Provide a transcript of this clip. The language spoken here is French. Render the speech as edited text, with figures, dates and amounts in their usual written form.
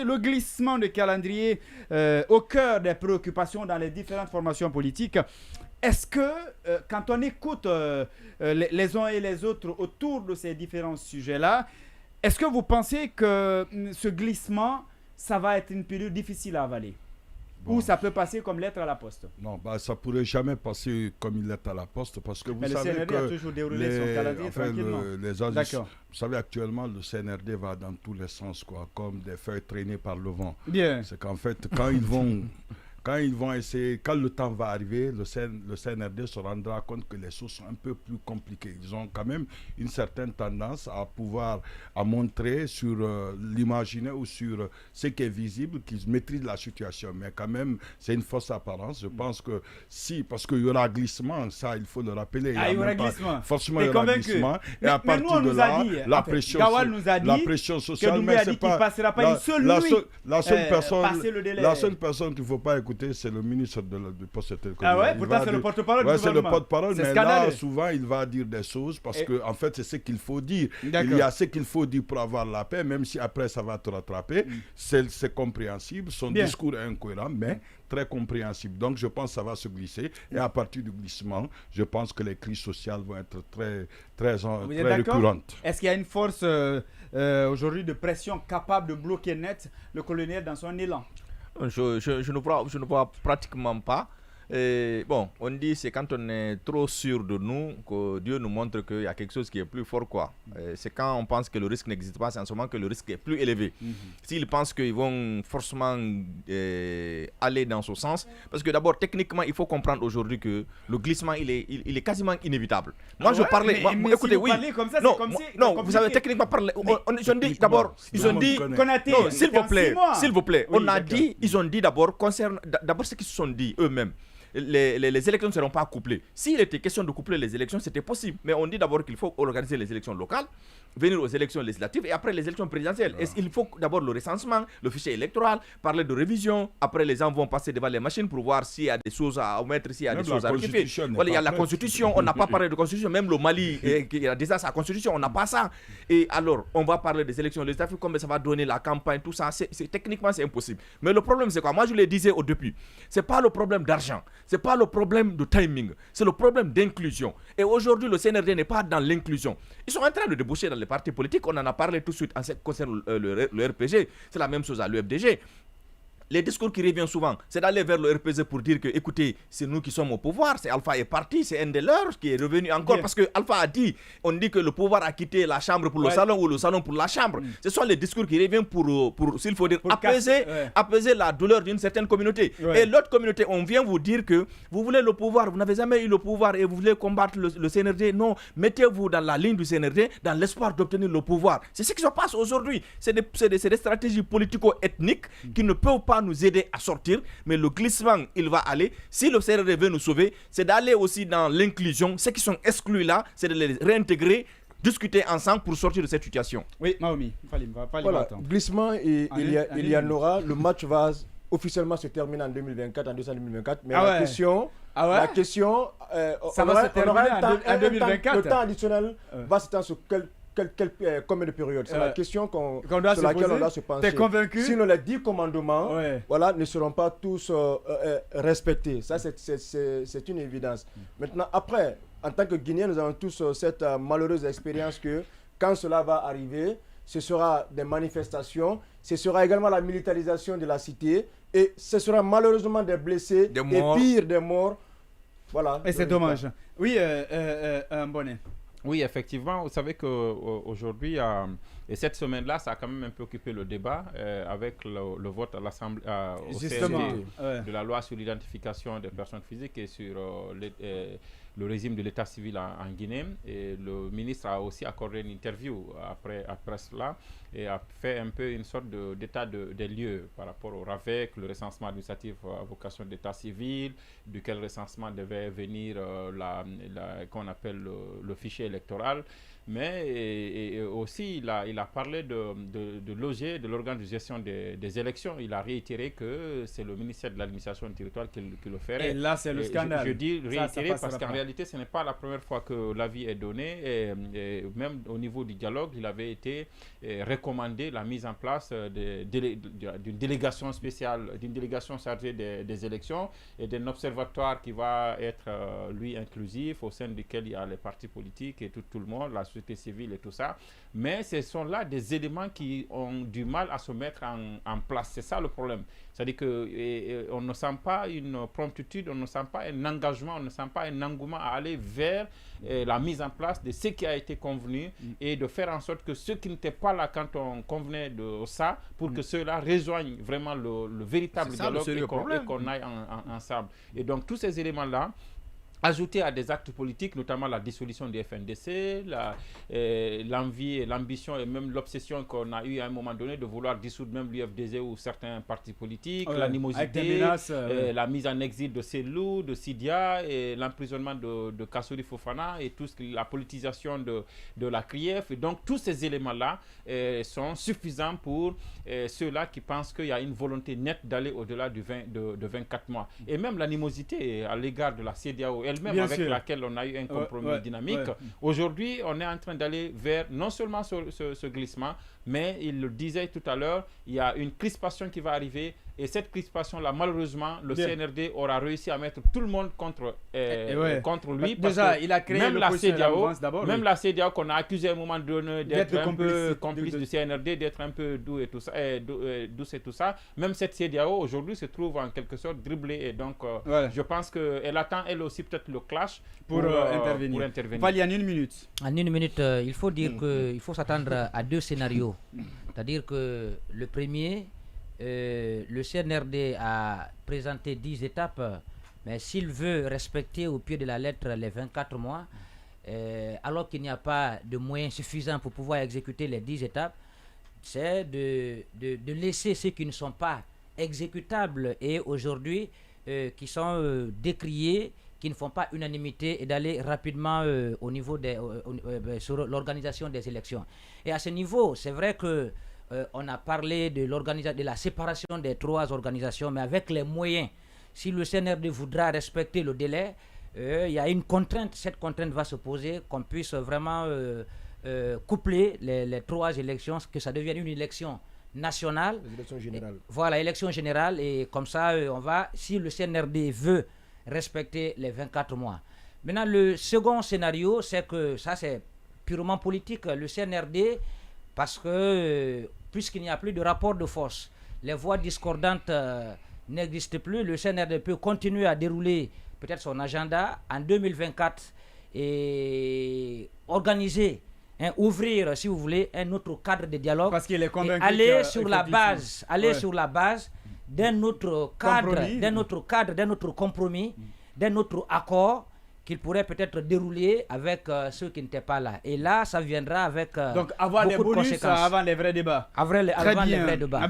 le glissement de calendrier au cœur des préoccupations dans les différentes formations politiques. Est-ce que, quand on écoute les uns et les autres autour de ces différents sujets-là, est-ce que vous pensez que ce glissement, ça va être une pilule difficile à avaler? Bon. Ou ça peut passer comme lettre à la poste? Non, ça ne pourrait jamais passer comme une lettre à la poste parce que vous savez CNRD que a toujours déroulé son calendrier tranquillement. Vous savez, actuellement, le CNRD va dans tous les sens, quoi, comme des feuilles traînées par le vent. Bien. C'est qu'en fait, quand ils vont essayer, quand le temps va arriver, le CNRD se rendra compte que les choses sont un peu plus compliquées. Ils ont quand même une certaine tendance à montrer sur l'imaginaire ou sur ce qui est visible qu'ils maîtrisent la situation. Mais quand même, c'est une fausse apparence. Je pense que parce qu'il y aura glissement, ça il faut le rappeler. Il y aura glissement. Forcément, il y aura glissement. Et à partir de là, la pression sociale, mais c'est pas... passera pas une seule nuit. La seule personne qu'il ne faut pas écouter, c'est le ministre du Poste et Télécommunications. Ah ouais, pourtant c'est le porte-parole du gouvernement. C'est le porte-parole, mais scandaleux. Là, souvent, il va dire des choses parce que, en fait, c'est ce qu'il faut dire. Il y a ce qu'il faut dire pour avoir la paix, même si après ça va te rattraper. C'est compréhensible. Son discours est incohérent, mais très compréhensible. Donc, je pense que ça va se glisser. Et à partir du glissement, je pense que les crises sociales vont être très récurrentes. Est-ce qu'il y a une force aujourd'hui de pression capable de bloquer net le colonel dans son élan? Je ne vois pratiquement pas. Bon, on dit c'est quand on est trop sûr de nous que Dieu nous montre qu'il y a quelque chose qui est plus fort, quoi. C'est quand on pense que le risque n'existe pas, c'est en ce moment que le risque est plus élevé. S'ils pensent qu'ils vont forcément aller dans ce sens, parce que d'abord techniquement il faut comprendre aujourd'hui que le glissement il est quasiment inévitable. Moi je parlais, écoutez, oui, comme ça, non, vous avez techniquement parlé. Ils ont dit d'abord, s'il vous plaît, on a dit, ils ont dit d'abord ce qu'ils se sont dit eux-mêmes. Les élections ne seront pas couplées. S'il était question de coupler les élections, c'était possible. Mais on dit d'abord qu'il faut organiser les élections locales, venir aux élections législatives et après les élections présidentielles. Et il faut d'abord le recensement, le fichier électoral, parler de révision. Après, les gens vont passer devant les machines pour voir s'il y a des choses à omettre, s'il y a des choses à rectifier. Voilà, il y a la constitution, on n'a pas parlé de constitution. Même le Mali, qui a déjà sa constitution, on n'a pas ça. Et alors, on va parler des élections législatives, comme ça va donner la campagne, tout ça. Techniquement, c'est impossible. Mais le problème, c'est quoi? Moi, je le disais au début, c'est pas le problème d'argent. Ce n'est pas le problème de timing, c'est le problème d'inclusion. Et aujourd'hui, le CNRD n'est pas dans l'inclusion. Ils sont en train de déboucher dans les partis politiques. On en a parlé tout de suite en ce qui concerne le RPG. C'est la même chose à l'UFDG. Les discours qui reviennent souvent, c'est d'aller vers le RPG pour dire que, écoutez, c'est nous qui sommes au pouvoir, c'est Alpha est parti, c'est un des leurs qui est revenu encore. Bien. Parce que Alpha a dit, on dit que le pouvoir a quitté la chambre pour le salon ou le salon pour la chambre. Ce sont les discours qui reviennent pour s'il faut dire, apaiser la douleur d'une certaine communauté. Et l'autre communauté, on vient vous dire que vous voulez le pouvoir, vous n'avez jamais eu le pouvoir et vous voulez combattre le CNRD. Non, mettez-vous dans la ligne du CNRD dans l'espoir d'obtenir le pouvoir. C'est ce qui se passe aujourd'hui. C'est des stratégies politico-ethniques qui ne peuvent pas nous aider à sortir, mais le glissement, il va aller. Si le CNRD veut nous sauver, c'est d'aller aussi dans l'inclusion. Ceux qui sont exclus là, c'est de les réintégrer, discuter ensemble pour sortir de cette situation. Oui, Maomi, voilà, glissement, il y en aura. Le match va officiellement se terminer en 2024, en décembre 2024. Mais la question, ça va se terminer en 2024. Le temps additionnel va s'étendre sur combien de périodes? C'est la question sur laquelle on doit se pencher. T'es convaincu? Sinon, les 10 commandements ne seront pas tous respectés. Ça, c'est une évidence. Maintenant, après, en tant que Guinéens, nous avons tous cette malheureuse expérience que quand cela va arriver, ce sera des manifestations, ce sera également la militarisation de la cité et ce sera malheureusement des blessés, et pire, des morts. Voilà. Et c'est dommage. Oui, Bonnet. Oui, effectivement, vous savez qu'aujourd'hui, et cette semaine-là, ça a quand même un peu occupé le débat avec le vote à l'Assemblée au CND de la loi sur l'identification des personnes physiques et sur le régime de l'état civil en Guinée. Et le ministre a aussi accordé une interview après cela et a fait un peu une sorte d'état des lieux par rapport au RAVEC, le recensement administratif à vocation d'état civil, duquel recensement devait venir qu'on appelle le fichier électoral. Mais aussi, il a parlé de l'OG, de l'organe de gestion des élections. Il a réitéré que c'est le ministère de l'administration territoriale qui le ferait. Et là, c'est le scandale. Je dis réitéré parce qu'en réalité, réalité, ce n'est pas la première fois que l'avis est donné. Et même au niveau du dialogue, il avait été recommandé la mise en place d'une délégation spéciale, d'une délégation chargée des élections et d'un observatoire qui va être, lui, inclusif, au sein duquel il y a les partis politiques et tout le monde, la société civile et tout ça. Mais ce sont là des éléments qui ont du mal à se mettre en place. C'est ça le problème. C'est-à-dire qu'on ne sent pas une promptitude, on ne sent pas un engagement, on ne sent pas un engouement à aller vers la mise en place de ce qui a été convenu et de faire en sorte que ceux qui n'étaient pas là quand on convenait de ça, pour que ceux-là rejoignent vraiment le véritable dialogue et qu'on aille ensemble. Et donc tous ces éléments-là, ajouté à des actes politiques, notamment la dissolution du FNDC, l'envie, l'ambition et même l'obsession qu'on a eu à un moment donné de vouloir dissoudre même l'UFDG ou certains partis politiques, l'animosité, la mise en exil de Selou, de Sidia, et l'emprisonnement de Kassouri Fofana et la politisation de la CRIEF. Et donc tous ces éléments-là sont suffisants pour ceux-là qui pensent qu'il y a une volonté nette d'aller au-delà de 24 mois. Et même l'animosité à l'égard de la CEDEAO elle-même, bien avec sûr, laquelle on a eu un compromis dynamique. Aujourd'hui, on est en train d'aller vers non seulement ce glissement, mais il le disait tout à l'heure, il y a une crispation qui va arriver. Et cette crispation-là, malheureusement, le CNRD aura réussi à mettre tout le monde contre lui. Parce déjà, que il a créé même la CEDEAO qu'on a accusé à un moment donné d'être un peu complice du CNRD, d'être un peu douce et tout ça. Même cette CEDEAO, aujourd'hui, se trouve en quelque sorte dribblée. Et donc, je pense qu'elle attend, elle aussi, peut-être le clash pour intervenir. Valia, en une minute. En une minute, il faut dire qu'il faut s'attendre à deux scénarios. C'est-à-dire que le premier... le CNRD a présenté 10 étapes, mais s'il veut respecter au pied de la lettre les 24 mois, alors qu'il n'y a pas de moyens suffisants pour pouvoir exécuter les 10 étapes, c'est de laisser ceux qui ne sont pas exécutables et aujourd'hui qui sont décriés, qui ne font pas unanimité, et d'aller rapidement au niveau sur l'organisation des élections. Et à ce niveau, c'est vrai que on a parlé de la séparation des trois organisations, mais avec les moyens. Si le CNRD voudra respecter le délai, il y a une contrainte. Cette contrainte va se poser, qu'on puisse vraiment coupler les trois élections, que ça devienne une élection nationale. L'élection générale. Voilà, élection générale. Et comme ça, si le CNRD veut respecter les 24 mois. Maintenant, le second scénario, c'est que ça, c'est purement politique. Le CNRD, parce que puisqu'il n'y a plus de rapport de force, les voix discordantes n'existent plus, le CNRD peut continuer à dérouler peut-être son agenda en 2024 et organiser, ouvrir, si vous voulez, un autre cadre de dialogue. Parce qu'il est convaincu aller sur la base d'un autre cadre, d'un autre compromis, d'un autre accord qu'il pourrait peut-être dérouler avec ceux qui n'étaient pas là. Et là, ça viendra avec donc, avoir beaucoup les bonus de conséquences. Avant les vrais débats. Avant les vrais débats.